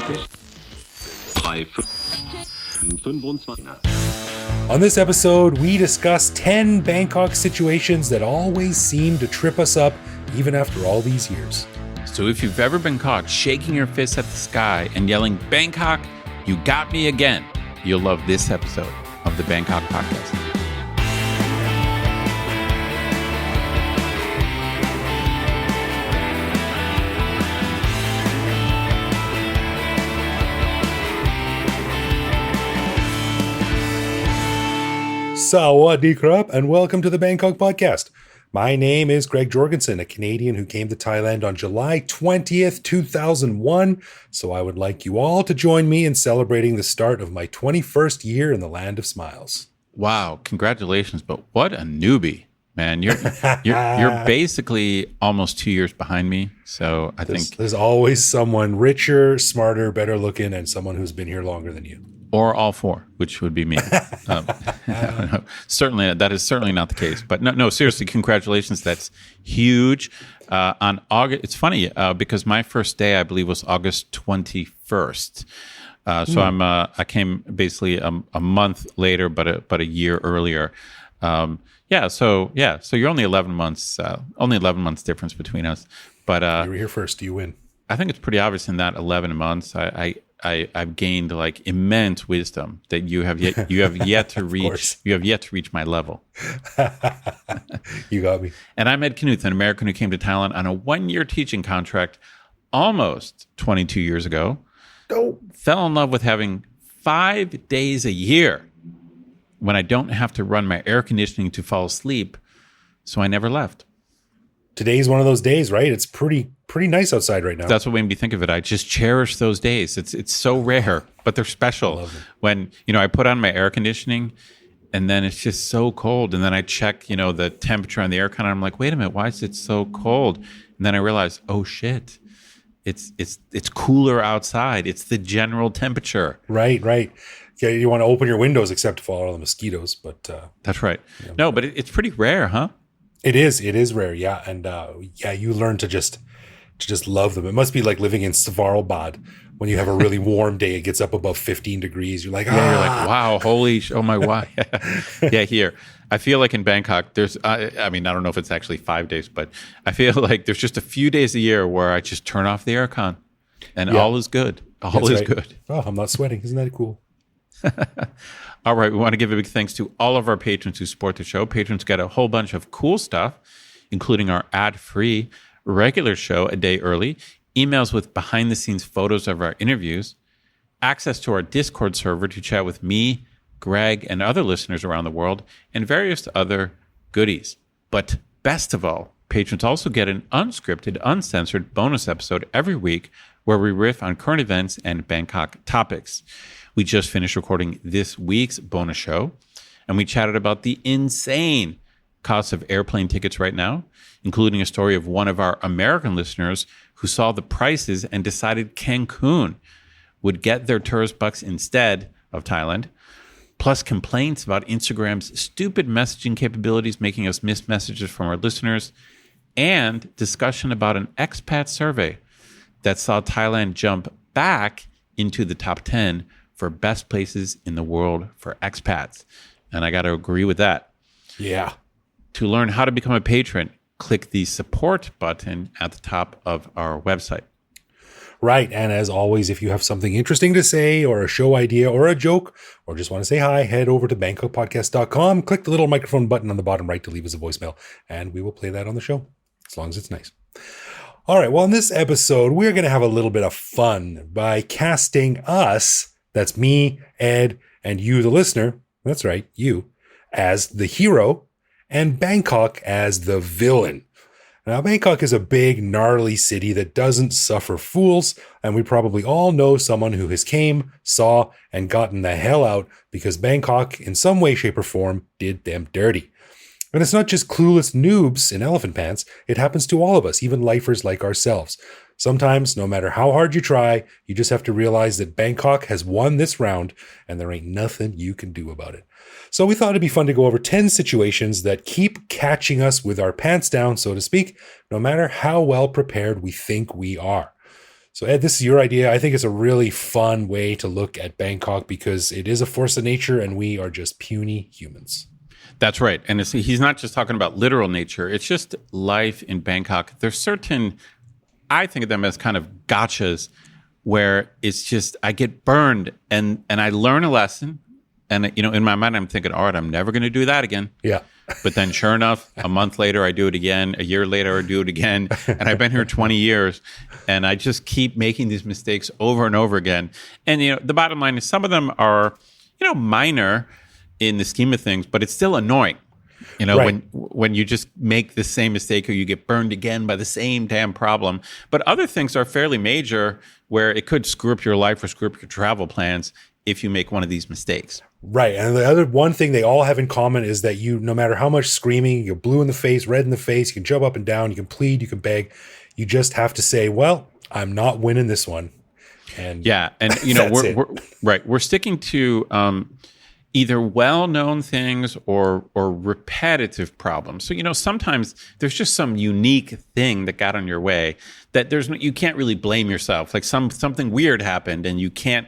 On this episode, we discuss 10 Bangkok situations that always seem to trip us up, even after all these years. So if you've ever been caught shaking your fist at the sky and yelling, "Bangkok, you got me again," you'll love this episode of the Bangkok Podcast. Sawadee krap, and welcome to the Bangkok Podcast. My name is Greg Jorgensen, a Canadian who came to Thailand on July 20th, 2001. So I would like you all to join me in celebrating the start of my 21st year in the land of smiles. Wow, congratulations! But what a newbie, man! You're basically almost 2 years behind me. So I think there's always someone richer, smarter, better looking, and someone who's been here longer than you. Or all four, which would be me. Certainly, that is certainly not the case. But no, seriously, congratulations. That's huge. On August, it's funny because my first day, I believe, was August 21st. So I came basically a month later, but a year earlier. So you're only 11 months. Only 11 months difference between us. But you were here first. You win. I think it's pretty obvious in that 11 months. I've gained like immense wisdom that you have yet to reach. You have yet to reach my level. You got me. And I'm Ed Knuth, an American who came to Thailand on a 1-year teaching contract almost 22 years ago. Oh. Fell in love with having 5 days a year when I don't have to run my air conditioning to fall asleep. So I never left. Today's one of those days, right? It's pretty nice outside right now. That's what made me think of it. I just cherish those days. It's so rare, but they're special. When, I put on my air conditioning and then it's just so cold. And then I check, the temperature on the aircon and I'm like, wait a minute, why is it so cold? And then I realize, oh shit, it's cooler outside. It's the general temperature. Right. Yeah, you want to open your windows except for all the mosquitoes, but that's right. No, but it's pretty rare, huh? It is rare, yeah. And you learn to just love them. It must be like living in Svarlbad when you have a really warm day. It gets up above 15 degrees. You're like, you're like, wow, oh my, wow. Yeah, here. I feel like in Bangkok, there's, I don't know if it's actually 5 days, but I feel like there's just a few days a year where I just turn off the aircon and all is good. All is good. Oh, I'm not sweating. Isn't that cool? All right, we want to give a big thanks to all of our patrons who support the show. Patrons get a whole bunch of cool stuff, including our ad-free regular show a day early, emails with behind-the-scenes photos of our interviews, access to our Discord server to chat with me, Greg, and other listeners around the world, and various other goodies. But best of all, patrons also get an unscripted, uncensored bonus episode every week where we riff on current events and Bangkok topics. We just finished recording this week's bonus show, and we chatted about the insane cost of airplane tickets right now, including a story of one of our American listeners who saw the prices and decided Cancun would get their tourist bucks instead of Thailand, plus complaints about Instagram's stupid messaging capabilities making us miss messages from our listeners, and discussion about an expat survey that saw Thailand jump back into the top 10 for best places in the world for expats. And I got to agree with that. Yeah. To learn how to become a patron, click the support button at the top of our website. Right. And as always, if you have something interesting to say or a show idea or a joke, or just want to say hi, head over to bangkokpodcast.com, click the little microphone button on the bottom right to leave us a voicemail, and we will play that on the show, as long as it's nice. All right. Well, in this episode, we're going to have a little bit of fun by casting us, that's me, Ed, and you, the listener, that's right, you, as the hero, and Bangkok as the villain. Now, Bangkok is a big, gnarly city that doesn't suffer fools, and we probably all know someone who has came, saw, and gotten the hell out because Bangkok, in some way, shape, or form, did them dirty. And it's not just clueless noobs in elephant pants. It happens to all of us, even lifers like ourselves. Sometimes, no matter how hard you try, you just have to realize that Bangkok has won this round and there ain't nothing you can do about it. So we thought it'd be fun to go over 10 situations that keep catching us with our pants down, so to speak, no matter how well prepared we think we are. So Ed, this is your idea. I think it's a really fun way to look at Bangkok because it is a force of nature and we are just puny humans. That's right. And he's not just talking about literal nature. It's just life in Bangkok. There's certain, I think of them as kind of gotchas where it's just, I get burned and I learn a lesson. And, in my mind, I'm thinking, all right, I'm never going to do that again. Yeah. But then sure enough, a month later, I do it again. A year later, I do it again. And I've been here 20 years. And I just keep making these mistakes over and over again. And, the bottom line is some of them are, minor in the scheme of things, but it's still annoying. Right. When you just make the same mistake or you get burned again by the same damn problem. But other things are fairly major where it could screw up your life or screw up your travel plans if you make one of these mistakes. Right. And the other one thing they all have in common is that no matter how much screaming, you're blue in the face, red in the face, you can jump up and down, you can plead, you can beg. You just have to say, well, I'm not winning this one. And yeah. And, we're sticking to either well-known things or repetitive problems. So, sometimes there's just some unique thing that got on your way that you can't really blame yourself. Like something weird happened and you can't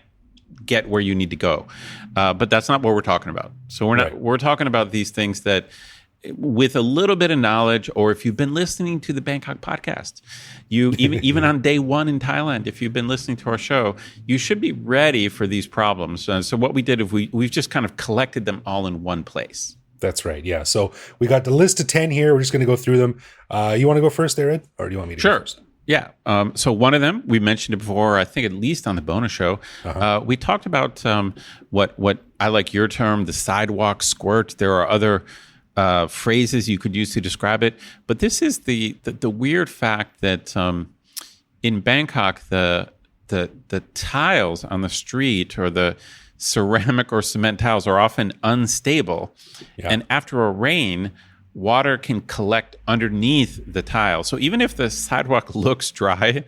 get where you need to go. But that's not what we're talking about. So we're talking about these things that with a little bit of knowledge, or if you've been listening to the Bangkok podcast, you even on day one in Thailand, if you've been listening to our show, you should be ready for these problems. So what we did is we've just kind of collected them all in one place. That's right. Yeah. So we got the list of 10 here. We're just going to go through them. You want to go first there, Ed? Or do you want me to go first? Yeah. So one of them, we mentioned it before, I think at least on the bonus show, we talked about what I like your term, the sidewalk squirt. There are other phrases you could use to describe it. But this is the weird fact that in Bangkok, the tiles on the street or the ceramic or cement tiles are often unstable. Yeah. And after a rain, water can collect underneath the tile. So even if the sidewalk looks dry,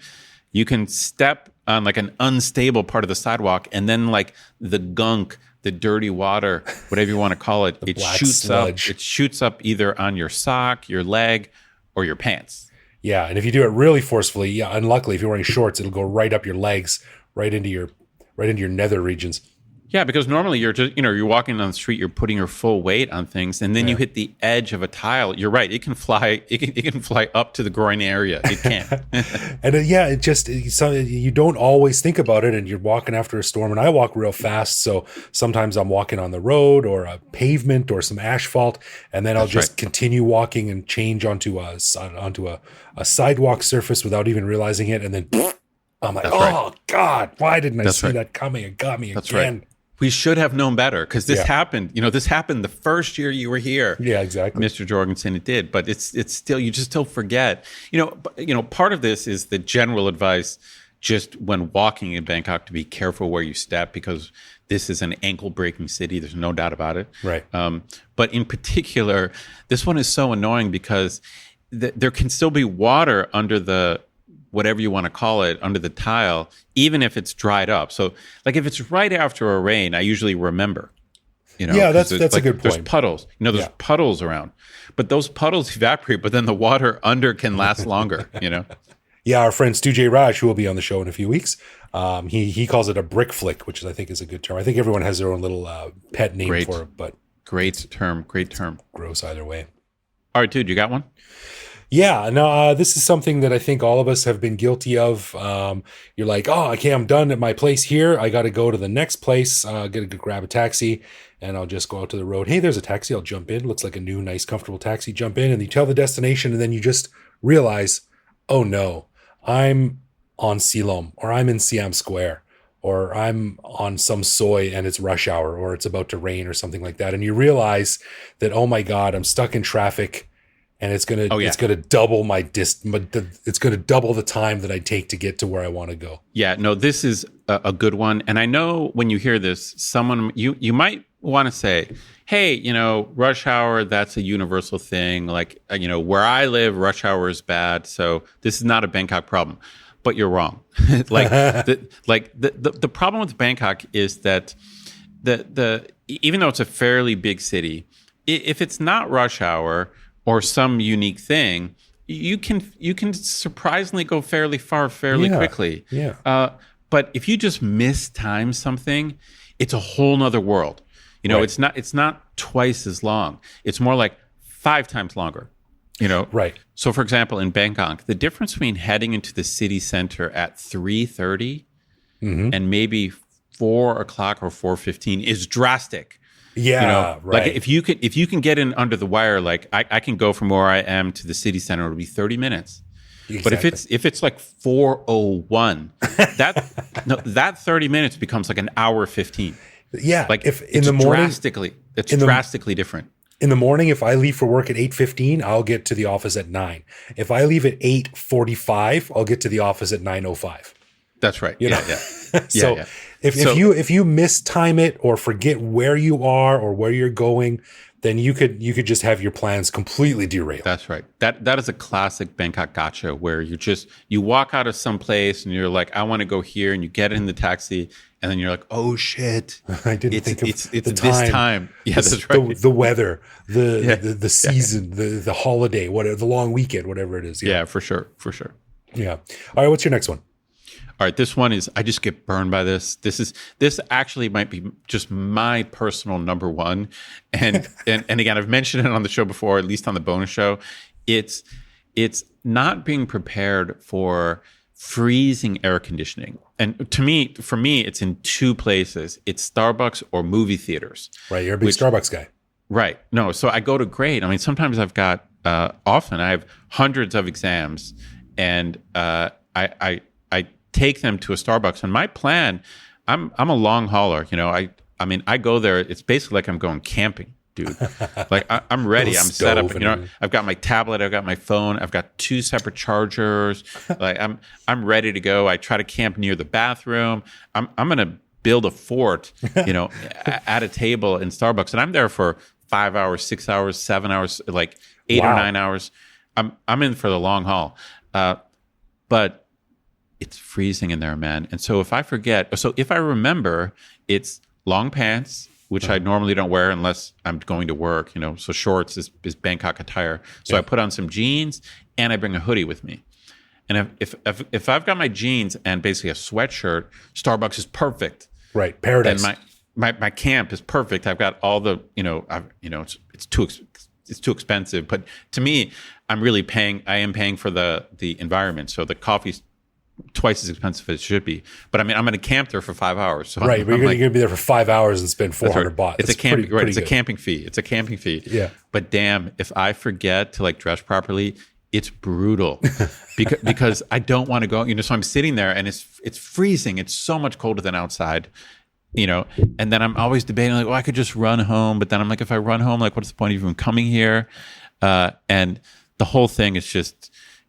you can step on like an unstable part of the sidewalk and then like the gunk, the dirty water, whatever you want to call it, it shoots sludge up. It shoots up either on your sock, your leg, or your pants. Yeah, and if you do it really forcefully, unluckily, if you're wearing shorts, it'll go right up your legs, right into your nether regions. Yeah, because normally you're just, you're walking on the street, you're putting your full weight on things, and then you hit the edge of a tile. You're right; it can fly. It can fly up to the groin area. It can. And you don't always think about it, and you're walking after a storm. And I walk real fast, so sometimes I'm walking on the road or a pavement or some asphalt, and then I'll just continue walking and change onto a sidewalk surface without even realizing it, and then I'm like, God, why didn't I see that coming? It got me again. Right. We should have known better because this happened. This happened the first year you were here. Yeah, exactly, Mr. Jorgensen. It did, but it's still you just still forget. Part of this is the general advice, just when walking in Bangkok, to be careful where you step because this is an ankle-breaking city. There's no doubt about it. Right. But in particular, this one is so annoying because there can still be water under the whatever you want to call it, under the tile, even if it's dried up. So, like if it's right after a rain, I usually remember. Yeah, that's a good point. There's puddles. There's puddles around, but those puddles evaporate. But then the water under can last longer. Yeah, our friend Stu J. Raj, who will be on the show in a few weeks, he calls it a brick flick, which I think is a good term. I think everyone has their own little pet name for it, but great term. Gross either way. All right, dude, you got one? Yeah, no, this is something that I think all of us have been guilty of. You're like, okay, I'm done at my place here. I got to go to the next place, got to grab a taxi, and I'll just go out to the road. Hey, there's a taxi. I'll jump in. Looks like a new, nice, comfortable taxi. Jump in, and you tell the destination, and then you just realize, oh no, I'm on Silom, or I'm in Siam Square, or I'm on some soy and it's rush hour, or it's about to rain or something like that. And you realize that, oh my God, I'm stuck in traffic. And it's gonna double it's gonna double the time that I take to get to where I want to go. Yeah, no, this is a good one. And I know when you hear this, someone you might want to say, hey, rush hour, that's a universal thing. Like, where I live, rush hour is bad, so this is not a Bangkok problem. But you're wrong. The problem with Bangkok is that even though it's a fairly big city, if it's not rush hour or some unique thing, you can surprisingly go fairly far fairly quickly. Yeah. But if you just mistime something, it's a whole nother world. It's not twice as long. It's more like 5 times longer. Right. So, for example, in Bangkok, the difference between heading into the city center at 3:30 and maybe 4 o'clock or 4:15 is drastic. Yeah, right. Like if you can get in under the wire, like I can go from where I am to the city center, it'll be 30 minutes. Exactly. But if it's like 4:01, that 30 minutes becomes like an hour 15. Yeah, like if in the morning, it's drastically different. In the morning, if I leave for work at 8:15, I'll get to the office at 9. If I leave at 8:45, I'll get to the office at 9:05. That's right. Yeah. So yeah. If you mistime it or forget where you are or where you're going, then you could just have your plans completely derailed. That's right. That is a classic Bangkok gotcha where you walk out of some place and you're like, I want to go here, and you get in the taxi and then you're like, oh shit, I didn't think of it's the this time. Yeah, that's right. The weather, the season, the holiday, whatever, the long weekend, whatever it is. Yeah, for sure. Yeah. All right, what's your next one? All right, this one is, I just get burned by this. This actually might be just my personal number one. And again, I've mentioned it on the show before, at least on the bonus show. It's not being prepared for freezing air conditioning. And for me, it's in 2 places. It's Starbucks or movie theaters. Right, you're a big Starbucks guy. Right. No, so I go to grade. I mean, sometimes I've got, often I have hundreds of exams, and I take them to a Starbucks. And my plan, I'm a long hauler. I mean, I go there. It's basically like I'm going camping, dude. Like I'm ready. I'm set up. I've got my tablet. I've got my phone. I've got 2 separate chargers. Like I'm ready to go. I try to camp near the bathroom. I'm gonna build a fort, at a table in Starbucks, and I'm there for 5 hours, 6 hours, 7 hours, like 8 or 9 hours. I'm in for the long haul, but it's freezing in there, man. And so if I remember, it's long pants, which I normally don't wear unless I'm going to work, so shorts is Bangkok attire. So I put on some jeans and I bring a hoodie with me. And if I've got my jeans and basically a sweatshirt, Starbucks is perfect. Right. Paradise. And my camp is perfect. I've got all the, it's too expensive, but to me, I am paying for the environment. So the coffee's twice as expensive as it should be. But I mean, I'm going to camp there for 5 hours. So right, you're going to be there for 5 hours and spend 400 baht. It's a camping, right? It's a camping fee. It's a camping fee. Yeah. But damn, if I forget to dress properly, it's brutal because I don't want to go. So I'm sitting there and it's freezing. It's so much colder than outside. And then I'm always debating I could just run home. But then I'm like, if I run home, what's the point of even coming here? And the whole thing is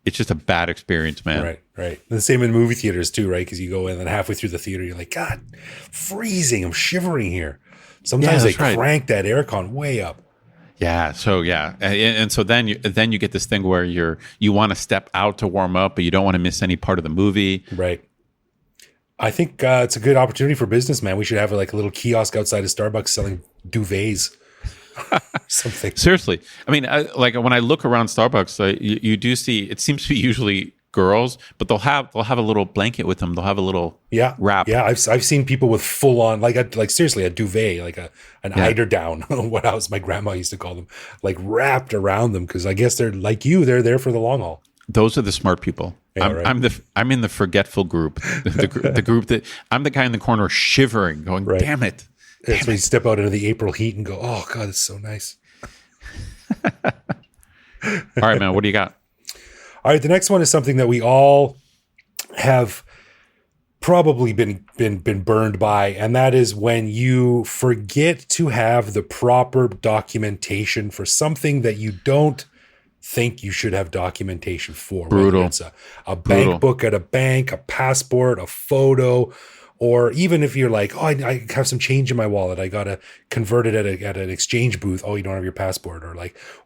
it's just a bad experience, man. Right. The same in movie theaters too, right? Because you go in and halfway through the theater, you're like, God, freezing. I'm shivering here. Sometimes they crank that aircon way up. Yeah. So and so then you get this thing where you want to step out to warm up, but you don't want to miss any part of the movie. Right. I think it's a good opportunity for business, man. We should have a little kiosk outside of Starbucks selling duvets. Something. Seriously. I mean, when I look around Starbucks, you do see, it seems to be usually girls, but they'll have a little blanket with them. They'll have a little wrap. Yeah, I've seen people with full on seriously a duvet, an eider down, what else my grandma used to call them, wrapped around them, because I guess they're like they're there for the long haul. Those are the smart people. Yeah, I'm in the forgetful group, the group that I'm the guy in the corner shivering, going, damn it. That's when you step out into the April heat and go, oh God, it's so nice. All right, man, what do you got? All right, the next one is something that we all have probably been burned by, and that is when you forget to have the proper documentation for something that you don't think you should have documentation for. Brutal. Whether it's a bank book at a bank, a passport, a photo, or even if you're like, oh, I have some change in my wallet, I got to convert it at an exchange booth. Oh, you don't have your passport. Or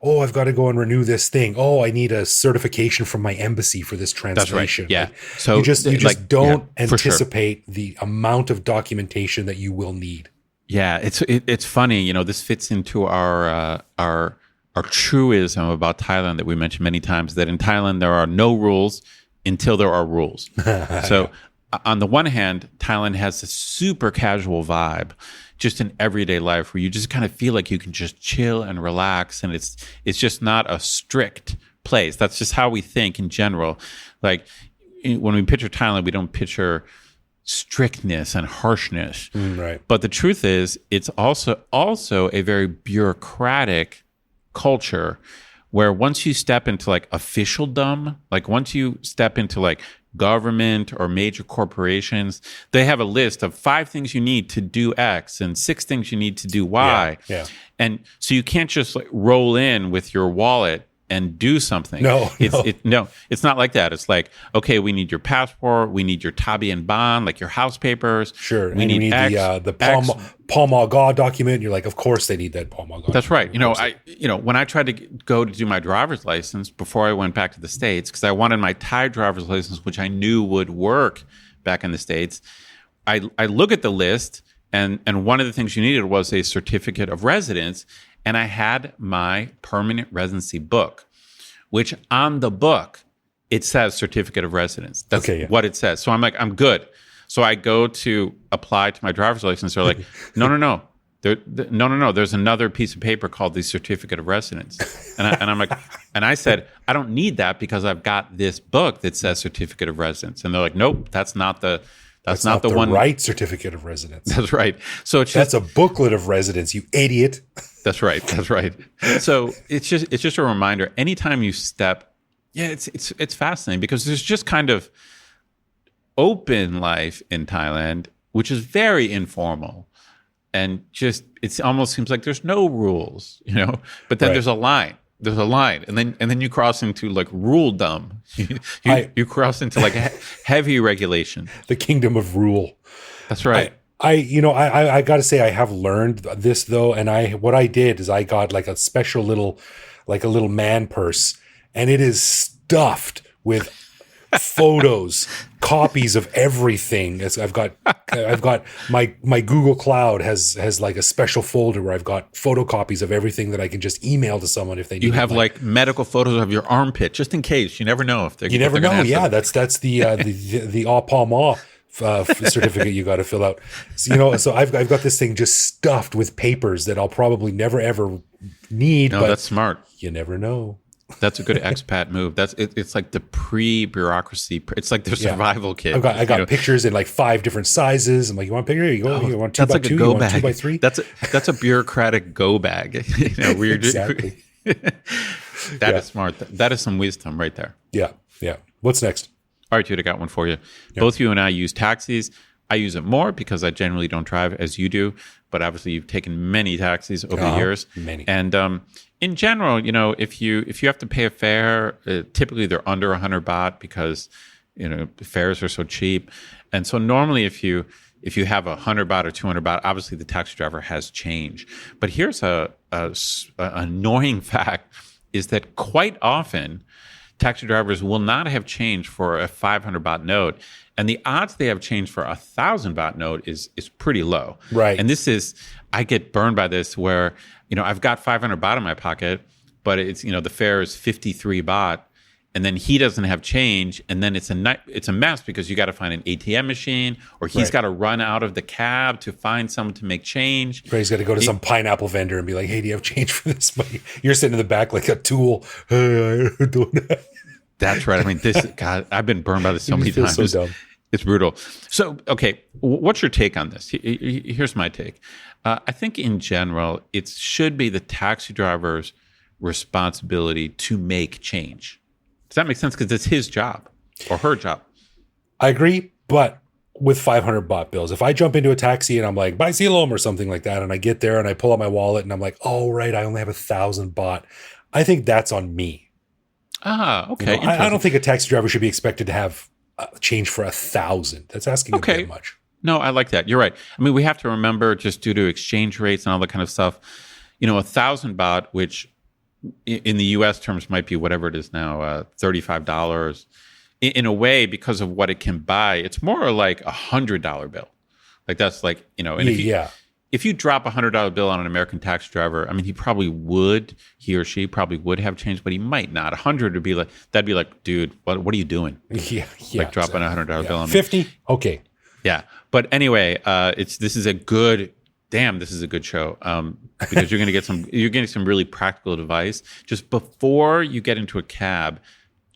oh, I've got to go and renew this thing. Oh, I need a certification from my embassy for this translation. That's right. Yeah. So you just don't anticipate the amount of documentation that you will need. Yeah. It's funny. This fits into our truism about Thailand that we mentioned many times, that in Thailand there are no rules until there are rules. So on the one hand, Thailand has a super casual vibe just in everyday life where you just kind of feel like you can just chill and relax, and it's just not a strict place. That's just how we think in general. Like when we picture Thailand, we don't picture strictness and harshness. Right. But the truth is, it's also a very bureaucratic culture where once you step into like officialdom, like once you step into like government or major corporations, they have a list of 5 things you need to do X and 6 things you need to do Y. Yeah. And so you can't just like roll in with your wallet and do something. No. It's not like that. It's like, okay, we need your passport, we need your tabi and bond, like your house papers. Sure. We need X, the Palm document. You're like, of course they need that Palm document. That's right. When I tried to go to do my driver's license before I went back to the States, because I wanted my Thai driver's license, which I knew would work back in the States, I look at the list, and one of the things you needed was a certificate of residence. And I had my permanent residency book, which on the book, it says certificate of residence. That's what it says. So I'm like, I'm good. So I go to apply to my driver's license. They're like, no. There's another piece of paper called the certificate of residence. And I'm like, and I said, I don't need that because I've got this book that says certificate of residence. And they're like, nope, that's not the one. Right certificate of residence. That's right. So that's a booklet of residence, you idiot. That's right. So it's just a reminder. Anytime you step, it's fascinating because there's just kind of open life in Thailand, which is very informal, and just it almost seems like there's no rules, But then there's a line. There's a line, and then you cross into like ruledom. You cross into like heavy regulation. The kingdom of rule. That's right. I got to say I have learned this though, and what I did is I got like a special little man purse, and it is stuffed with photos, copies of everything. I've got my Google Cloud has like a special folder where I've got photocopies of everything that I can just email to someone if they need. You have like medical photos of your armpit just in case. You never know if they're. You never know. Yeah, that's the Palma certificate you got to fill out. So I've got this thing just stuffed with papers that I'll probably never ever need. No, but that's smart. You never know. That's a good expat move. It's like the pre-bureaucracy. It's like their survival kit. I got pictures in like 5 different sizes. I'm like, you want a picture? Here you go. You want 2x2? You want 2x3? That's a bureaucratic go bag. Exactly. That is smart. That is some wisdom right there. Yeah. What's next? All right, dude, I got one for you. Yep. Both you and I use taxis. I use it more because I generally don't drive as you do, but obviously you've taken many taxis over the years. Many. And in general, if you have to pay a fare, typically they're under 100 baht because the fares are so cheap. And so normally if you have 100 baht or 200 baht, obviously the taxi driver has change. But here's a annoying fact is that quite often taxi drivers will not have change for a 500 baht note, and the odds they have change for 1,000 baht note is pretty low. Right. And I get burned by this where I've got 500 baht in my pocket, but it's the fare is 53 baht, and then he doesn't have change, and then it's a mess because you got to find an ATM machine, or he's got to run out of the cab to find someone to make change. Right, he's got to go to some pineapple vendor and be like, "Hey, do you have change for this?" But you're sitting in the back like a tool. Hey, I don't know. That's right. I mean, God, I've been burned by this so many times. So dumb. It's brutal. So, okay, what's your take on this? Here's my take. I think in general, it should be the taxi driver's responsibility to make change. Does that make sense? Because it's his job or her job. I agree, but with 500 baht bills, if I jump into a taxi and I'm like, "Bye, Silom," or something like that, and I get there and I pull out my wallet and I'm like, "Oh, right, I only have 1,000 baht," I think that's on me. Ah, okay. I don't think a taxi driver should be expected to have change for 1,000. That's asking a bit much. No, I like that. You're right. I mean, we have to remember, just due to exchange rates and all that kind of stuff, 1,000 baht, which in the U.S. terms might be whatever it is now, $35. In a way, because of what it can buy, it's more like $100 bill. Like that's like, and if you drop $100 bill on an American taxi driver, I mean, he or she probably would have changed, but he might not. 100 would be like, that'd be like, dude, what are you doing? Yeah, like dropping $100 bill on me. 50, okay. Yeah, but anyway, this is a good show because you're getting some really practical advice. Just before you get into a cab,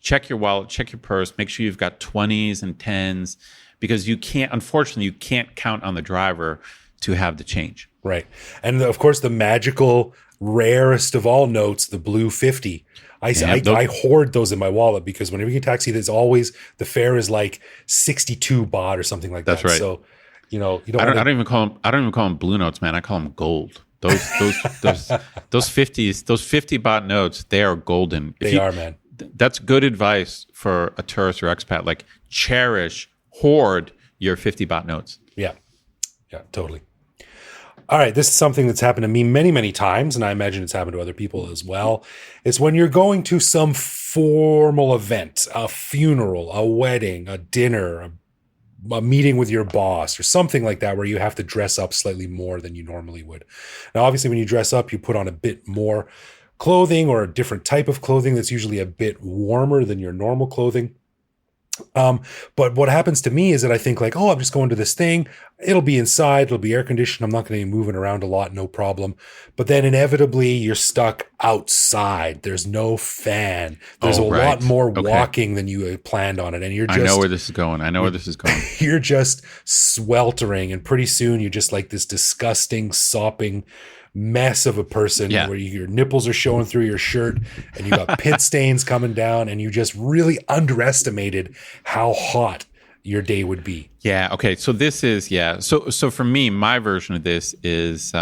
check your wallet, check your purse, make sure you've got 20s and 10s, because unfortunately, you can't count on the driver to have the change. Right. And of course, the magical, rarest of all notes, the blue 50. I hoard those in my wallet because whenever you get taxi, there's always, the fare is like 62 baht or something like that. That's right. So, you don't. I don't even call them blue notes, man. I call them gold. Those 50s, those 50 baht notes, they are golden. They are, man. That's good advice for a tourist or expat. Like, hoard your 50 baht notes. Yeah, totally. All right, this is something that's happened to me many, many times, and I imagine it's happened to other people as well. It's when you're going to some formal event, a funeral, a wedding, a dinner, a meeting with your boss, or something like that, where you have to dress up slightly more than you normally would. Now, obviously, when you dress up, you put on a bit more clothing or a different type of clothing that's usually a bit warmer than your normal clothing. But what happens to me is that I think like, oh, I'm just going to this thing. It'll be inside. It'll be air conditioned. I'm not going to be moving around a lot. No problem. But then inevitably you're stuck outside. There's no fan. There's a lot more walking than you had planned on it. And you're just, I know where this is going. You're just sweltering. And pretty soon you're just like this disgusting, sopping mess of a person where your nipples are showing through your shirt and you got pit stains coming down, and you just really underestimated how hot your day would be. Yeah. Okay. So this is, So for me, my version of this is,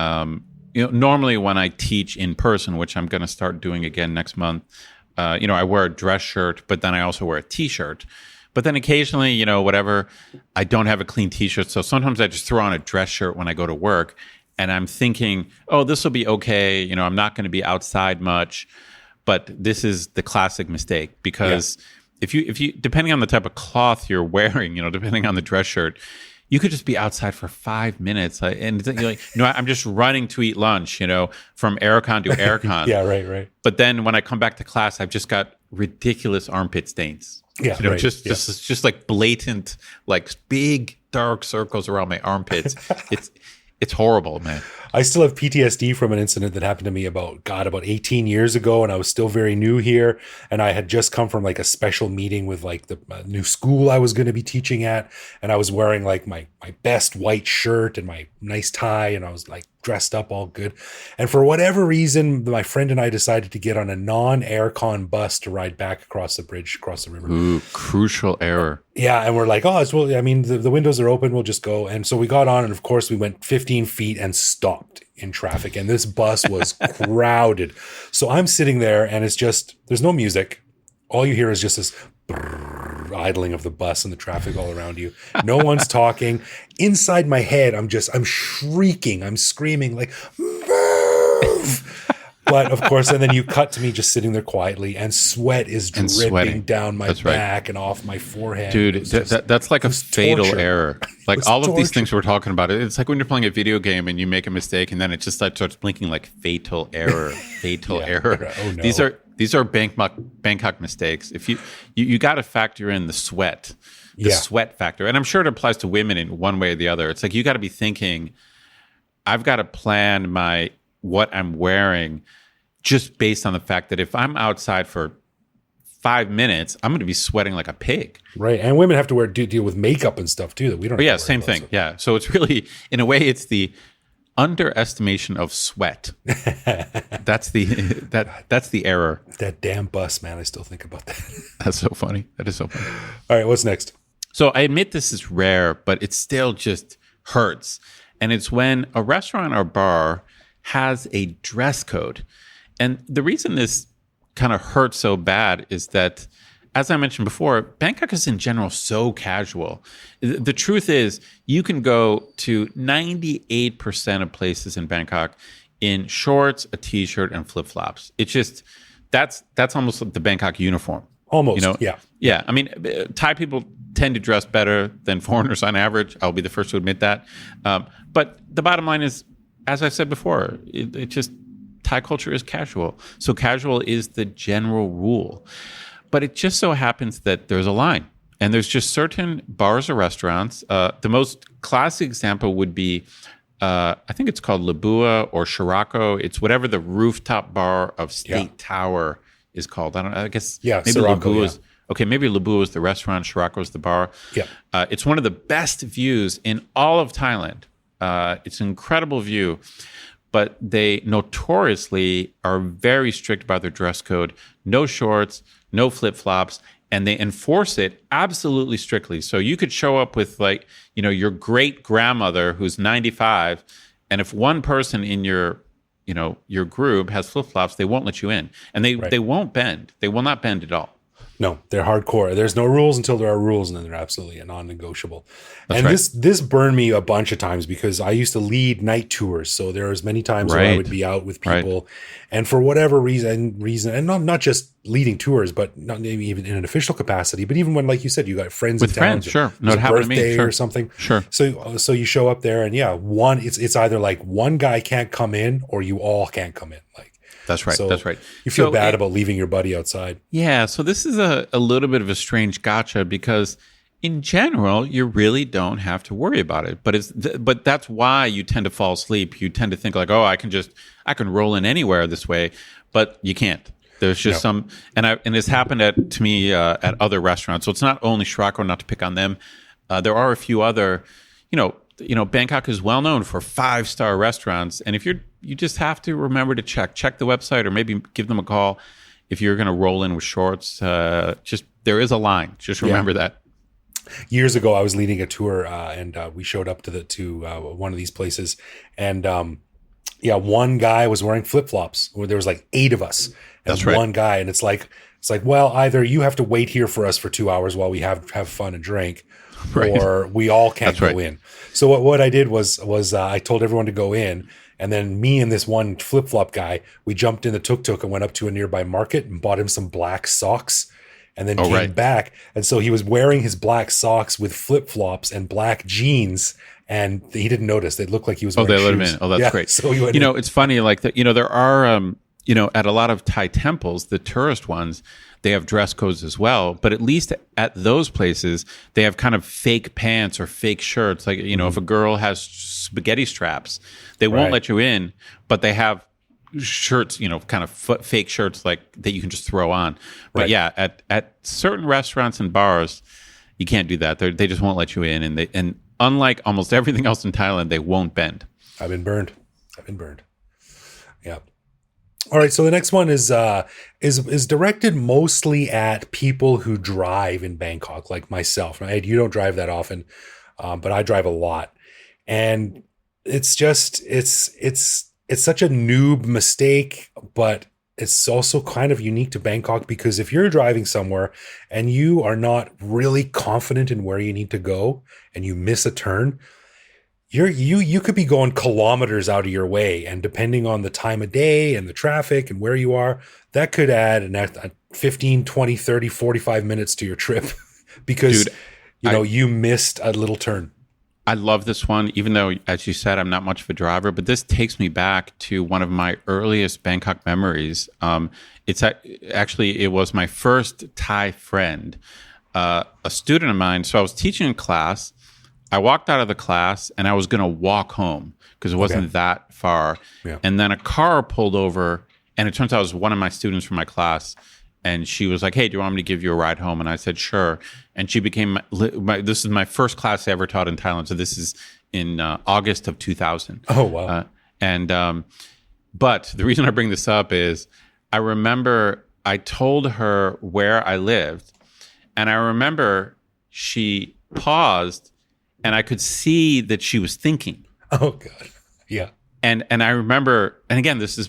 normally when I teach in person, which I'm going to start doing again next month, I wear a dress shirt, but then I also wear a t-shirt. But then occasionally, whatever, I don't have a clean t-shirt. So sometimes I just throw on a dress shirt when I go to work. And I'm thinking, oh, this will be okay. I'm not going to be outside much. But this is the classic mistake, because if you depending on the type of cloth you're wearing, depending on the dress shirt, you could just be outside for 5 minutes. And you're like, I'm just running to eat lunch, from aircon to aircon. Yeah, right. But then when I come back to class, I've just got ridiculous armpit stains. Yeah, just like blatant, like big dark circles around my armpits. It's horrible, man. I still have PTSD from an incident that happened to me about 18 years ago, and I was still very new here, and I had just come from like a special meeting with like the new school I was going to be teaching at, and I was wearing like my best white shirt and my nice tie, and I was like dressed up all good. And for whatever reason, my friend and I decided to get on a non-aircon bus to ride back across the bridge, across the river. Ooh, crucial error. Yeah, and we're like, the windows are open, we'll just go. And so we got on, and of course we went 15 feet and stopped in traffic, and this bus was crowded. So I'm sitting there, and it's just, there's no music. All you hear is just this idling of the bus and the traffic all around you. No one's talking. Inside my head, I'm shrieking, I'm screaming like, move! But of course, and then you cut to me just sitting there quietly, and sweat is dripping down my back and off my forehead. Dude, that's like a fatal error. Like all of these things we're talking about, it's like when you're playing a video game and you make a mistake, and then it just starts blinking like fatal error, error. Oh, no. These are Bangkok mistakes. If you got to factor in the sweat, sweat factor, and I'm sure it applies to women in one way or the other. It's like you got to be thinking, I've got to plan what I'm wearing just based on the fact that if I'm outside for 5 minutes, I'm going to be sweating like a pig. Right. And women have to deal with makeup and stuff too that we don't have to same thing. So. Yeah. So it's really, in a way, it's the underestimation of sweat. That's the error. That damn bus, man. I still think about that. That's so funny. That is so funny. All right. What's next? So I admit this is rare, but it still just hurts. And it's when a restaurant or bar has a dress code. And the reason this kind of hurts so bad is that, as I mentioned before, Bangkok is in general so casual. The truth is, you can go to 98% of places in Bangkok in shorts, a t-shirt, and flip-flops. It's just, that's almost like the Bangkok uniform. Almost, yeah. Yeah, I mean, Thai people tend to dress better than foreigners on average. I'll be the first to admit that. But the bottom line is, as I said before, it just Thai culture is casual. So casual is the general rule. But it just so happens that there's a line. And there's just certain bars or restaurants. The most classic example would be, I think it's called Labua or Shirako. It's whatever the rooftop bar of State Tower is called. I guess maybe Sirocco, Labua's. Okay, maybe Labua is the restaurant, Shirako is the bar. Yeah. It's one of the best views in all of Thailand. It's an incredible view. But they notoriously are very strict about their dress code. No shorts, no flip-flops, and they enforce it absolutely strictly. So you could show up with your great-grandmother who's 95, and if one person in your group has flip-flops, they won't let you in. And they won't bend. They will not bend at all. No, they're hardcore. There's no rules until there are rules, and then they're absolutely non-negotiable. That's and right. this burned me a bunch of times because I used to lead night tours. So there was many times where I would be out with people, and for whatever reason, and not just leading tours, but not maybe even in an official capacity, but even when, like you said, you got friends With in town, friends, sure. No, no, it happened to me, birthday sure. or something, Sure. So you show up there, and it's either like one guy can't come in or you all can't come in, like. That's right. So that's right. You feel bad about leaving your buddy outside. Yeah. So this is a little bit of a strange gotcha because in general, you really don't have to worry about it. But that's why you tend to fall asleep. You tend to think like, oh, I can roll in anywhere this way, but you can't. There's just some, and it's happened to me at other restaurants. So it's not only Shirako, not to pick on them. There are a few other, Bangkok is well known for 5-star restaurants, and if you just have to remember to check the website or maybe give them a call if you're going to roll in with shorts. Just there is a line. Just remember that. Years ago, I was leading a tour, and we showed up to one of these places, and one guy was wearing flip flops. There was like 8 of us, and That's right. one guy, and it's like, well, either you have to wait here for us for 2 hours while we have fun and drink. Right. Or we all can't That's go right. in. So what I did was I told everyone to go in, and then me and this one flip flop guy, we jumped in the tuk-tuk and went up to a nearby market and bought him some black socks, and then came back. And so he was wearing his black socks with flip flops and black jeans, and he didn't notice. They looked like he was wearing they let shoes. him in. Oh, that's great. So he went in. It's funny. Like there are at a lot of Thai temples, the tourist ones, they have dress codes as well, but at least at those places, they have kind of fake pants or fake shirts. Like, if a girl has spaghetti straps, they won't let you in, but they have shirts, kind of fake shirts like that you can just throw on. But at certain restaurants and bars, you can't do that. They just won't let you in. And unlike almost everything else in Thailand, they won't bend. I've been burned. Yeah. All right, so the next one is directed mostly at people who drive in Bangkok, like myself. Right? You don't drive that often, but I drive a lot, and it's such a noob mistake, but it's also kind of unique to Bangkok because if you're driving somewhere and you are not really confident in where you need to go and you miss a turn, you could be going kilometers out of your way, and depending on the time of day and the traffic and where you are, that could add a 15, 20, 30, 45 minutes to your trip because you missed a little turn. I love this one, even though, as you said, I'm not much of a driver, but this takes me back to one of my earliest Bangkok memories. It was my first Thai friend, a student of mine. So I was teaching in class. I walked out of the class and I was going to walk home because it wasn't that far. Yeah. And then a car pulled over, and it turns out it was one of my students from my class. And she was like, hey, do you want me to give you a ride home? And I said, sure. And she became this is my first class I ever taught in Thailand. So this is in August of 2000. Oh, wow. But the reason I bring this up is I remember I told her where I lived, and I remember she paused, and I could see that she was thinking. Oh, God. Yeah. And I remember, and again, this is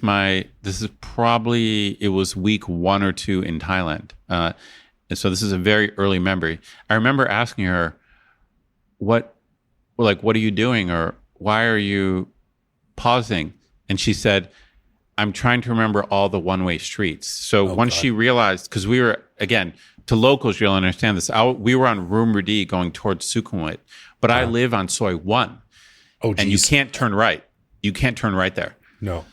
probably, it was week 1 or 2 in Thailand. And so this is a very early memory. I remember asking her, what are you doing? Or why are you pausing? And she said, I'm trying to remember all the one-way streets. So once she realized, because we were, again, to locals, you'll understand this. We were on Rumrudi going towards Sukhumvit, but I live on Soi 1. Oh, geez. And you can't turn right. you can't turn right there. No.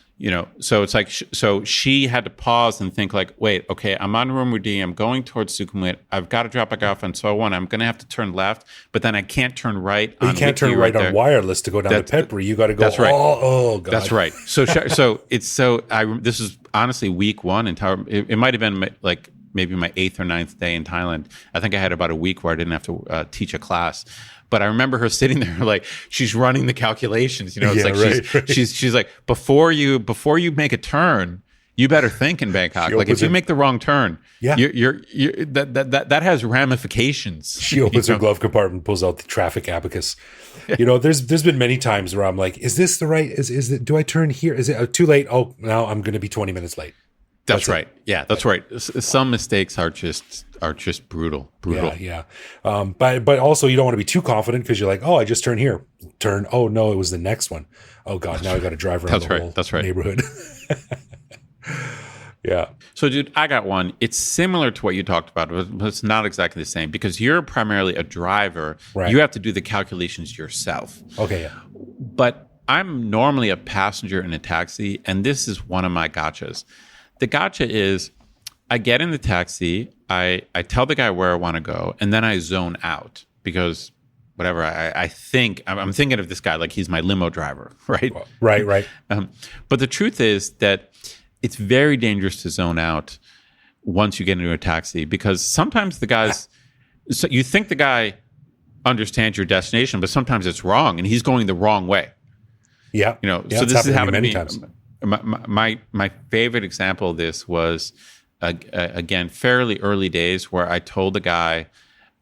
So it's like, so she had to pause and think like, wait, okay, I'm on Rumudi, I'm going towards Sukhumvit, I've got to drop back off and so on. I'm going to have to turn left, but then I can't turn right. But you can't turn right on Wireless to go down to Petbury. You got to go. That's right. Oh, God. That's right. So this is honestly week one in Thailand. It might have been like maybe my 8th or 9th day in Thailand. I think I had about a week where I didn't have to teach a class. But I remember her sitting there like she's running the calculations. She's like, before you make a turn, you better think in Bangkok. Like if you make the wrong turn, you're that has ramifications. She opens her glove compartment, pulls out the traffic abacus. There's been many times where I'm like, is this the right? Is it? Do I turn here? Is it too late? Oh, now I'm going to be 20 minutes late. That's right. Yeah, that's right. Some mistakes are just brutal. Yeah. But also you don't want to be too confident because you're like, oh, I just turned here. Oh no, it was the next one. Oh God, now I got to drive around the whole neighborhood. Yeah. So, dude, I got one. It's similar to what you talked about, but it's not exactly the same because you're primarily a driver. Right. You have to do the calculations yourself. Okay. Yeah. But I'm normally a passenger in a taxi, and this is one of my gotchas. The gotcha is I get in the taxi, I tell the guy where I want to go, and then I zone out because whatever, I'm thinking of this guy like he's my limo driver, right? Right. But the truth is that it's very dangerous to zone out once you get into a taxi because sometimes the guys, so you think the guy understands your destination, but sometimes it's wrong and he's going the wrong way. Yeah. So this has happened many to me. Times. My favorite example of this was, again, fairly early days where I told the guy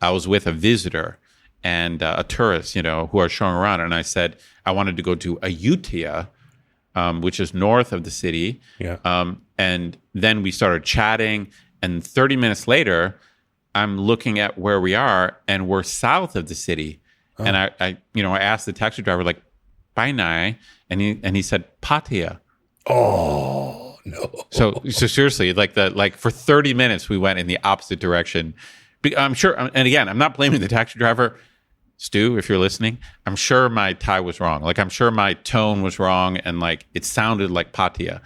I was with a visitor and a tourist, who are showing around. And I said, I wanted to go to Ayutthaya, which is north of the city. Yeah. And then we started chatting. And 30 minutes later, I'm looking at where we are and we're south of the city. Oh. And I asked the taxi driver, like, Painai, and he said, Pattaya. Oh no! So seriously, like for 30 minutes we went in the opposite direction. I'm sure, and again, I'm not blaming the taxi driver, Stu, if you're listening. I'm sure my Thai was wrong. Like I'm sure my tone was wrong, and like it sounded like Pattaya,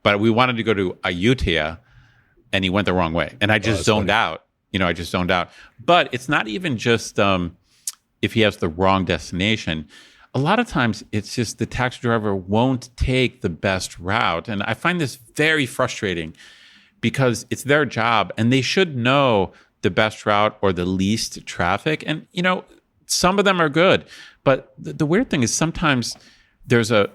but we wanted to go to Ayutthaya, and he went the wrong way, and I just zoned out. I just zoned out. But it's not even just if he has the wrong destination. A lot of times it's just the taxi driver won't take the best route. And I find this very frustrating because it's their job and they should know the best route or the least traffic. And, some of them are good. But the weird thing is sometimes there's a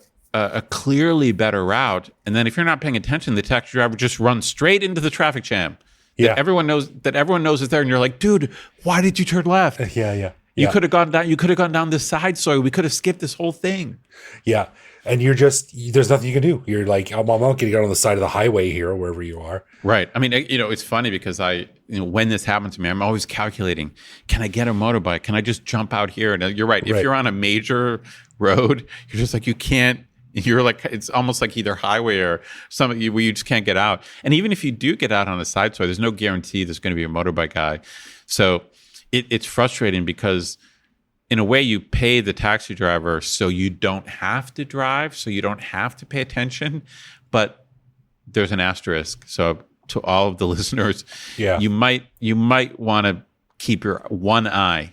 clearly better route. And then if you're not paying attention, the taxi driver just runs straight into the traffic jam. Yeah. That everyone knows is there. And you're like, dude, why did you turn left? Yeah. You could have gone down. You could have gone down this side story. We could have skipped this whole thing. Yeah, and there's nothing you can do. You're like, I'm not getting out on the side of the highway here, or wherever you are. Right. I mean, it's funny because when this happens to me, I'm always calculating: can I get a motorbike? Can I just jump out here? And you're right. If you're on a major road, you're just like you can't. You're like it's almost like either highway or something where you just can't get out. And even if you do get out on a side story, there's no guarantee there's going to be a motorbike guy. So. It's frustrating because in a way you pay the taxi driver so you don't have to drive, so you don't have to pay attention, but there's an asterisk. So to all of the listeners, you might want to keep your one eye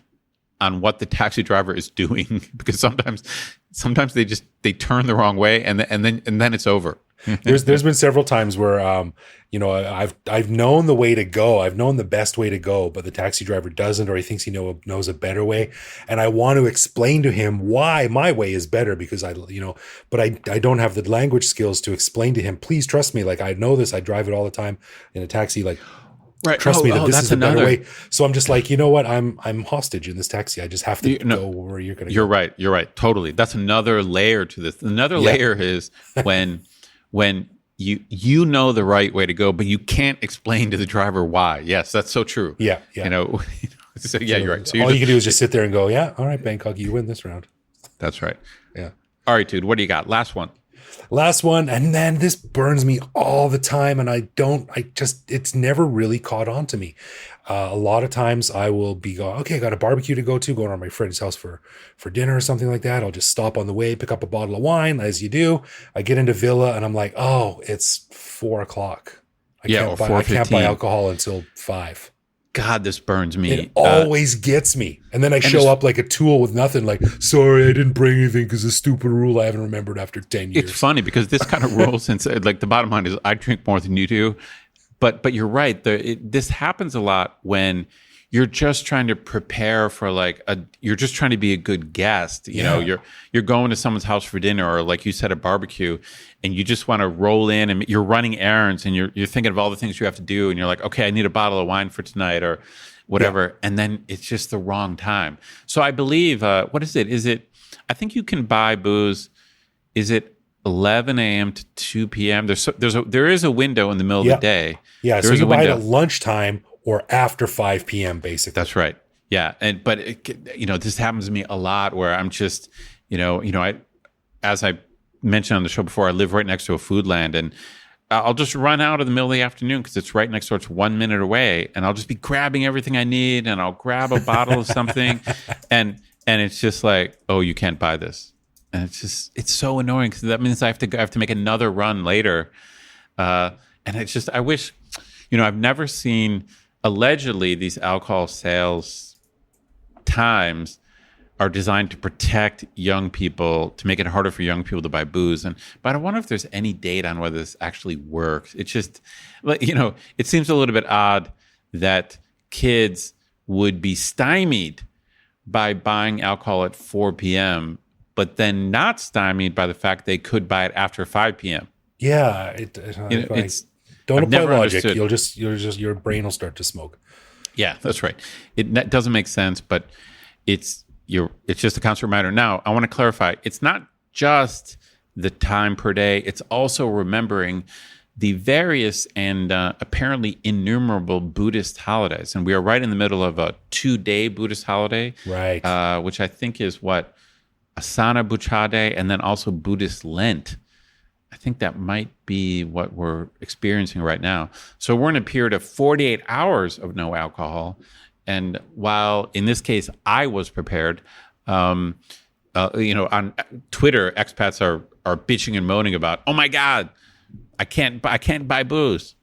on what the taxi driver is doing because sometimes they turn the wrong way and then it's over. There's been several times where I've known the way to go. I've known the best way to go, but the taxi driver doesn't, or he thinks he knows a better way. And I want to explain to him why my way is better because but I don't have the language skills to explain to him, please trust me. Like I know this, I drive it all the time in a taxi. Like, right. Trust me that this is the better way. So I'm just like, you know what? I'm hostage in this taxi. I just have to go where you're going to go. You're right. Totally. That's another layer to this. Another layer is when you know the right way to go, but you can't explain to the driver why. Yes, that's so true. Yeah. So, you're right. So all you can do is just sit there and go, yeah, all right, Bangkok, you win this round. That's right. Yeah. All right, dude, what do you got? Last one. Last one, and man, this burns me all the time, and it's never really caught on to me. A lot of times I will be going, okay, I got a barbecue to go to, going to my friend's house for dinner or something like that. I'll just stop on the way, pick up a bottle of wine, as you do. I get into Villa, and I'm like, oh, it's 4:00. I can't buy alcohol until 5. God, this burns me. It always gets me. And then I show up like a tool with nothing, like, sorry, I didn't bring anything because a stupid rule I haven't remembered after 10 years. It's funny because this kind of rule, since like the bottom line is I drink more than you do. But you're right. This happens a lot when you're just trying to prepare for you're just trying to be a good guest. You know, you're going to someone's house for dinner, or like you said, a barbecue, and you just want to roll in, and you're running errands, and you're thinking of all the things you have to do, and you're like, okay, I need a bottle of wine for tonight or whatever, and then it's just the wrong time. So I believe, what is it? I think you can buy booze. Is it 11 a.m. to 2 p.m.? There is a window in the middle of the day. Yeah, so you buy it at lunchtime or after 5 p.m. basically. That's right. Yeah, but this happens to me a lot where I'm just, as I mentioned on the show before, I live right next to a Foodland, and I'll just run out in the middle of the afternoon because it's right next door. It's 1 minute away, and I'll just be grabbing everything I need, and I'll grab a bottle of something, and it's just like, oh, you can't buy this, and it's so annoying because that means I have to make another run later, and it's just, I wish, I've never seen. Allegedly, these alcohol sales times are designed to protect young people, to make it harder for young people to buy booze. But I wonder if there's any data on whether this actually works. It's just, it seems a little bit odd that kids would be stymied by buying alcohol at 4 p.m., but then not stymied by the fact they could buy it after 5 p.m. Yeah, don't apply logic. Understood. Your brain will start to smoke. Yeah, that's right. It doesn't make sense, but it's just a constant reminder. Now, I want to clarify. It's not just the time per day. It's also remembering the various and apparently innumerable Buddhist holidays. And we are right in the middle of a 2-day Buddhist holiday, right? Which I think is Asana Buchade, and then also Buddhist Lent. I think that might be what we're experiencing right now. So we're in a period of 48 hours of no alcohol. And while in this case, I was prepared, on Twitter, expats are bitching and moaning about, oh my God, I can't buy booze.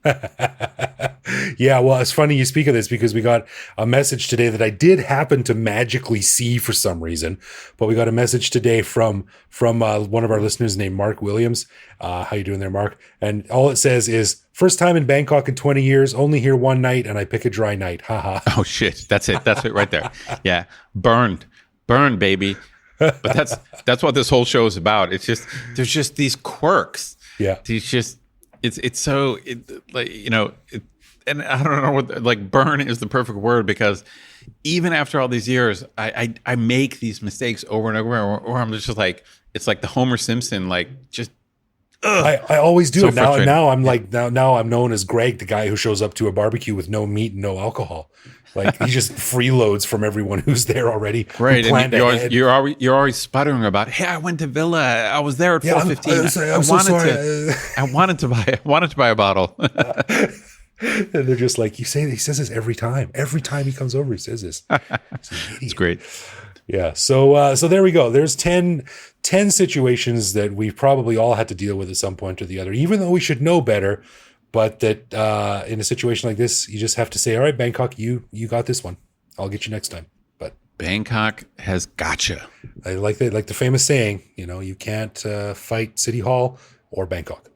Yeah, well, it's funny you speak of this because we got a message today that I did happen to magically see for some reason, but we got a message today from one of our listeners named Mark Williams. How you doing there, Mark? And all it says is, first time in Bangkok in 20 years, only here one night, and I pick a dry night. Haha. Oh shit, that's it right there. Yeah, burn, baby. But that's what this whole show is about. It's just, there's just these quirks. Yeah, it's so and I don't know what, burn is the perfect word, because even after all these years, I make these mistakes over and over, or I'm just like, it's like the Homer Simpson, just. I always do so it now I'm like, now I'm known as Greg, the guy who shows up to a barbecue with no meat and no alcohol. Like, he just freeloads from everyone who's there already. Right, and you're always sputtering about, hey, I went to Villa, I was there at 4:15. I wanted to buy a bottle. And they're just like, he says this every time. Every time he comes over, he says this. It's great. Yeah. So there we go. There's 10 situations that we've probably all had to deal with at some point or the other, even though we should know better. But that in a situation like this, you just have to say, all right, Bangkok, you got this one. I'll get you next time. But Bangkok has gotcha. I like the famous saying, you can't fight City Hall or Bangkok.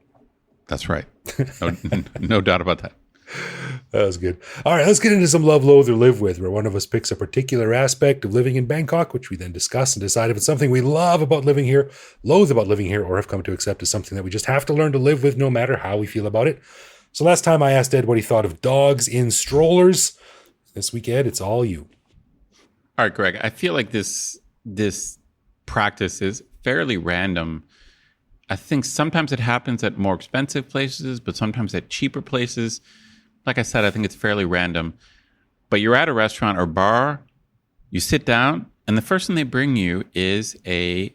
That's right. No doubt about that. That was good. All right, let's get into some love, loathe, or live with, where one of us picks a particular aspect of living in Bangkok, which we then discuss and decide if it's something we love about living here, loathe about living here, or have come to accept as something that we just have to learn to live with no matter how we feel about it. So last time I asked Ed what he thought of dogs in strollers. This week, Ed, it's all you. All right, Greg, I feel like this practice is fairly random. I think sometimes it happens at more expensive places, but sometimes at cheaper places. Like I said, I think it's fairly random. But you're at a restaurant or bar, you sit down, and the first thing they bring you is a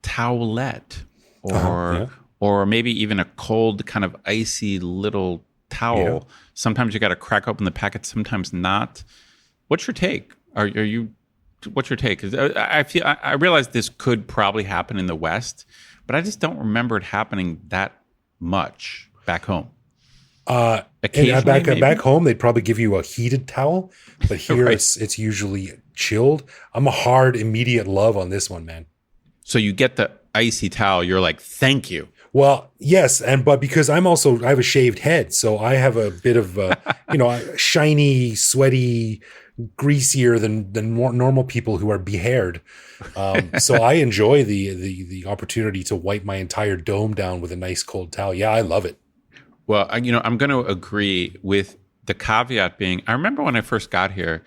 towelette. or maybe even a cold kind of icy little towel. Yeah. Sometimes you got to crack open the packet, sometimes not. What's your take? What's your take? 'Cause I realize this could probably happen in the West, but I just don't remember it happening that much back home. And back home, they'd probably give you a heated towel, but here Right. it's usually chilled. I'm a hard, immediate love on this one, man. So you get the icy towel, you're like, thank you. Well, yes, but because I have a shaved head, so I have a bit of shiny, sweaty, greasier than more normal people who are behaired. So I enjoy the opportunity to wipe my entire dome down with a nice cold towel. Yeah, I love it. Well, I'm going to agree with the caveat being, I remember when I first got here,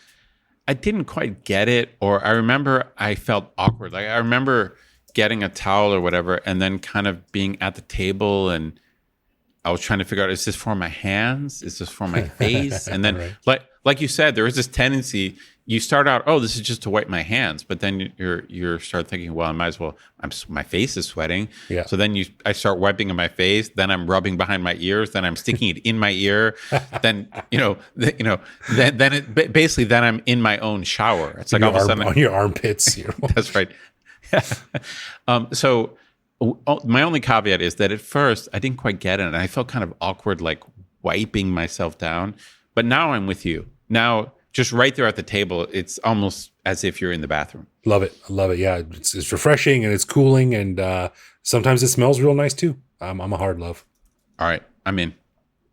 I didn't quite get it, or I remember I felt awkward. Like I remember getting a towel or whatever, and then kind of being at the table, and I was trying to figure out, is this for my hands? Is this for my face? And then, Right. like you said, there is this tendency. You start out, oh, this is just to wipe my hands, but then you start thinking, well, I might as well. My face is sweating, Yeah. so then I start wiping in my face. Then I'm rubbing behind my ears. Then I'm sticking it in my ear. Then then I'm in my own shower. It's like all of a sudden on your armpits. that's right. So my only caveat is that at first I didn't quite get it, and I felt kind of awkward, like wiping myself down. But now I'm with you. Now, just right there at the table, it's almost as if you're in the bathroom. Love it. I love it. Yeah, it's refreshing and it's cooling, and sometimes it smells real nice too. I'm a hard love. All right, I'm in.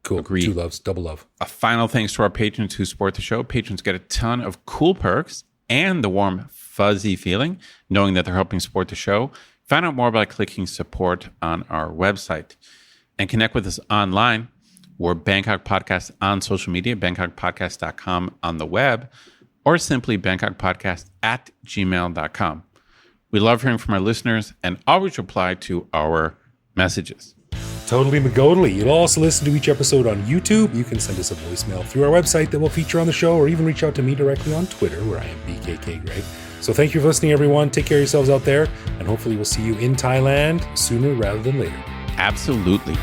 Cool. Agreed. 2 loves, double love. A final thanks to our patrons who support the show. Patrons get a ton of cool perks and the warm, fuzzy feeling knowing that they're helping support the show. Find out more by clicking support on our website and connect with us online. We're Bangkok Podcast on social media, bangkokpodcast.com on the web, or simply bangkokpodcast@gmail.com. We love hearing from our listeners and always reply to our messages. Totally McGodely. You'll also listen to each episode on YouTube. You can send us a voicemail through our website that we'll feature on the show, or even reach out to me directly on Twitter, where I am BKK Greg. So thank you for listening, everyone. Take care of yourselves out there, and hopefully we'll see you in Thailand sooner rather than later. Absolutely.